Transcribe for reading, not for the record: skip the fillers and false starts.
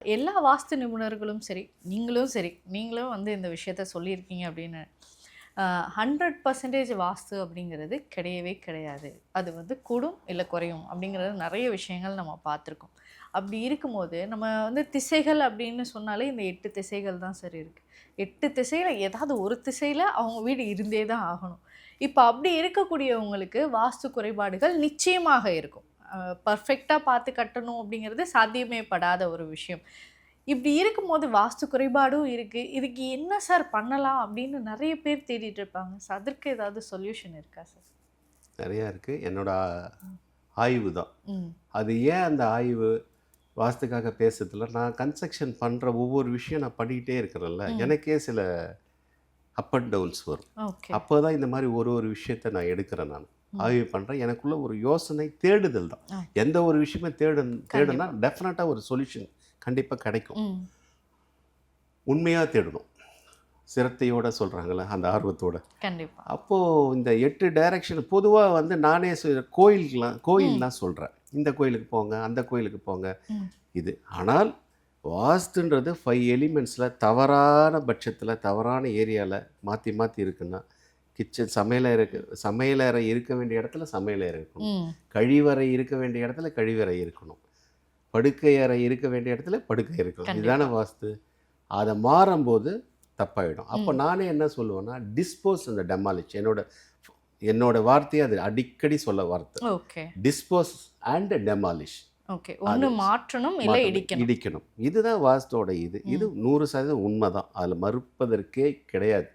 எல்லா வாஸ்து நிபுணர்களும் சரி, நீங்களும் வந்து இந்த விஷயத்த சொல்லியிருக்கீங்க அப்படின்னு 100% வாஸ்து அப்படிங்கிறது கிடையவே கிடையாது. அது வந்து கூடும் இல்ல குறையும் அப்படிங்கிறது நெறைய விஷயங்கள் நம்ம பார்த்துருக்கோம். அப்படி இருக்கும்போது நம்ம வந்து திசைகள் அப்படின்னு சொன்னாலே இந்த 8 திசைகள் தான் சார் இருக்கு. 8 திசையில ஏதாவது ஒரு திசையில அவங்க வீடு இருந்தே தான் ஆகணும். இப்ப அப்படி இருக்கக்கூடியவங்களுக்கு வாஸ்து குறைபாடுகள் நிச்சயமாக இருக்கும். பெர்ஃபெக்ட்டா பார்த்து கட்டணும் அப்படிங்கிறது சாத்தியமே படாத ஒரு விஷயம். இப்படி இருக்கும்போது வாஸ்து குறைபாடும் இருக்கு. இதுக்கு என்ன சார் பண்ணலாம் அப்படின்னு நெறைய பேர் தேடிட்டு இருப்பாங்க. ஸோ அதற்கு ஏதாவது சொல்யூஷன் இருக்கா சார்? நிறையா இருக்குது. என்னோட ஆய்வு தான். ம். அது ஏன் அந்த ஆய்வு வாஸ்துக்காக பேசுறதில்ல, நான் கன்ஸ்ட்ரக்ஷன் பண்ணுற ஒவ்வொரு விஷயம் நான் பண்ணிக்கிட்டே இருக்கிறேன்ல, ம். எனக்கே சில அப் அண்ட் டவுன்ஸ் வரும். ஓகே. அப்போ தான் இந்த மாதிரி ஒரு ஒரு விஷயத்த நான் எடுக்கிறேன் நான். ஆய்வு பண்ணுறேன். எனக்குள்ள ஒரு யோசனை தேடுதல் தான். ஆ. எந்த ஒரு விஷயமே தேடுனா கண்டிப்பா. டெஃபினட்டாக ஒரு சொல்யூஷன் கண்டிப்பாக கிடைக்கும். ம். உண்மையாக தேடணும். சிரத்தையோட சொல்கிறாங்களே அந்த ஆர்வத்தோட. கண்டிப்பா. அப்போது இந்த 8 டைரக்ஷன் பொதுவாக வந்து நானே கோயில்லாம் சொல்கிறேன். இந்த கோயிலுக்கு போங்க, அந்த கோயிலுக்கு போங்க. ம். இது ஆனால் வாஸ்துன்றது 5 எலிமெண்ட்ஸில் தவறான பட்சத்தில் தவறான ஏரியாவில் மாற்றி மாற்றி இருக்குன்னா, கிச்சன் சமையலறை இருக்க வேண்டிய இடத்துல சமையலறை இருக்கணும், ம். கழிவறை இருக்க வேண்டிய இடத்துல கழிவறை இருக்கணும், படுக்கை அறை இருக்க வேண்டிய இடத்துல படுக்கை இருக்கணும். இதுதானே கண்டிப்பா. வாஸ்து. அதை மாறும்போது தப்பாயிடும். அப்போ ம். நானே என்ன சொல்லுவேன்னா, டிஸ்போஸ் அந்த டெமாலிஷ் என்னோட வார்த்தையை அது அடிக்கடி சொல்ல வார்த்தை. Okay. Dispose and demolish. Okay. ஒண்ணு மாற்றணும், இல்ல இடிக்கணும். இடிக்கணும். இதுதான் வாஸ்தோட இது. இது 100% உண்மைதான். அதில் மறுப்பதற்கே கிடையாது.